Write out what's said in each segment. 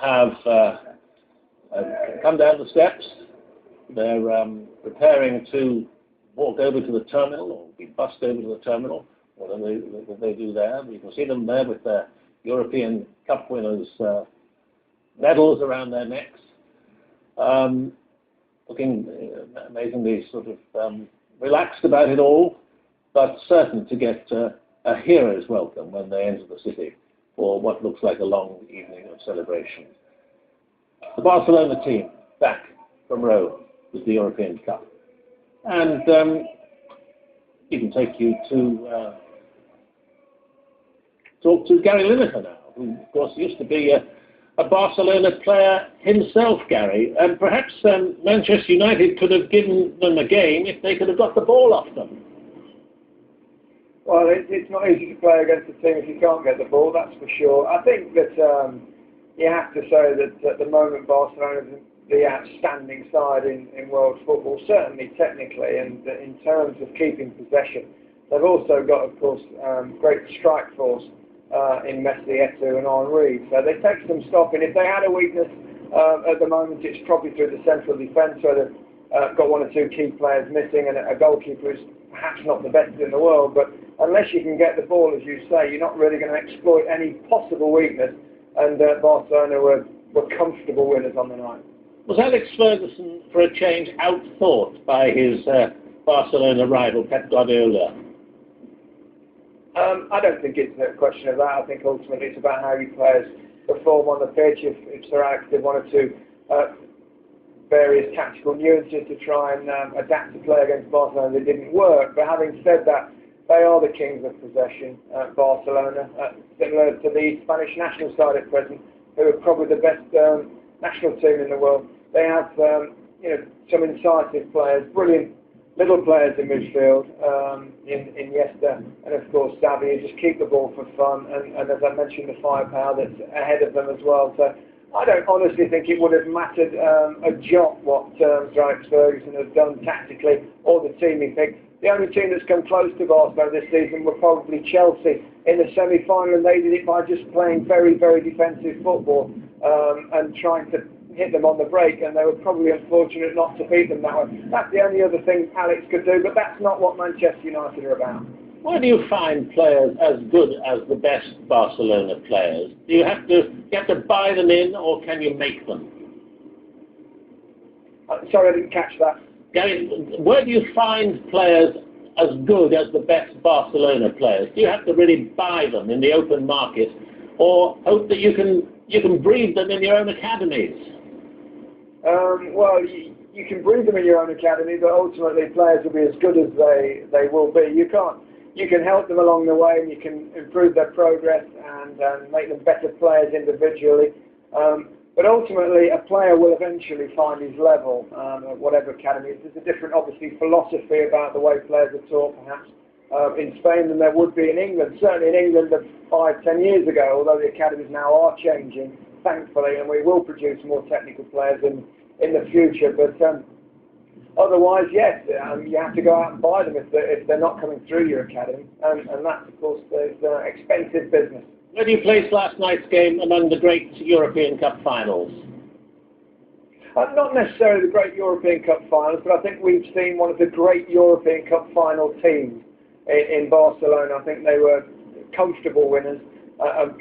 have come down the steps. They're preparing to walk over to the terminal or be bussed over to the terminal, whatever they do there. You can see them there with their European Cup winners' medals around their necks, looking amazingly sort of relaxed about it all, but certain to get a hero's welcome when they enter the city for what looks like a long evening of celebration. The Barcelona team back from Rome with the European Cup. And he can take you to talk to Gary Lineker now, who of course used to be a Barcelona player himself, Gary. And perhaps Manchester United could have given them a game if they could have got the ball off them. Well, it's not easy to play against a team if you can't get the ball, that's for sure. I think that you have to say that at the moment Barcelona is the outstanding side in world football, certainly technically, and in terms of keeping possession. They've also got, of course, great strike force in Messi, Eto'o and Henry. So they take some stopping. If they had a weakness at the moment, it's probably through the central defence, where they've got one or two key players missing and a goalkeeper who's perhaps not the best in the world. But unless you can get the ball, as you say, you're not really going to exploit any possible weakness. And Barcelona were comfortable winners on the night. Was Alex Ferguson, for a change, outthought by his Barcelona rival, Pep Guardiola? I don't think it's a question of that. I think ultimately it's about how your players perform on the pitch. If Sir Alex did one or two various tactical nuances to try and adapt to play against Barcelona, they didn't work. But having said that, they are the kings of possession, Barcelona, similar to the Spanish national side at present, who are probably the best national team in the world. They have some incisive players, brilliant little players in midfield, in Iniesta and of course Xavi, who just keep the ball for fun, and as I mentioned, the firepower that's ahead of them as well. So I don't honestly think it would have mattered a jot what Sir Alex Ferguson has done tactically or the team he picked. The only team that's come close to Barcelona this season were probably Chelsea in the semi-final, and they did it by just playing very, very defensive football and trying to hit them on the break, and they were probably unfortunate not to beat them that way. That's the only other thing Alex could do, but that's not what Manchester United are about. Where do you find players as good as the best Barcelona players? Do you have to buy them in, or can you make them? Sorry, I didn't catch that. Gary, where do you find players as good as the best Barcelona players? Do you have to really buy them in the open market, or hope that you can breed them in your own academies? Well, you can breed them in your own academy, but ultimately players will be as good as they will be. You can help them along the way, and you can improve their progress and make them better players individually. But ultimately, a player will eventually find his level at whatever academy. There's a different, obviously, philosophy about the way players are taught, perhaps, in Spain than there would be in England. Certainly in England of 5-10 years ago, although the academies now are changing, thankfully, and we will produce more technical players in the future. But otherwise, yes, you have to go out and buy them if they're not coming through your academy, and that, of course, is expensive business. Where do you place last night's game among the great European Cup finals? Not necessarily the great European Cup finals, but I think we've seen one of the great European Cup final teams in Barcelona. I think they were comfortable winners and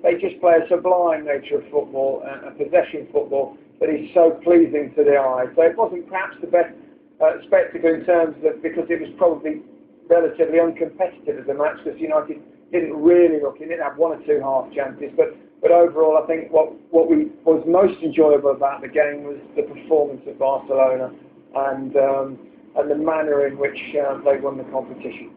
they just play a sublime nature of football, a possession football that is so pleasing to the eye. So it wasn't perhaps the best spectacle in terms of, because it was probably relatively uncompetitive as a match, because United didn't really look, it didn't have one or two half chances, but overall I think what was most enjoyable about the game was the performance of Barcelona and the manner in which they won the competition.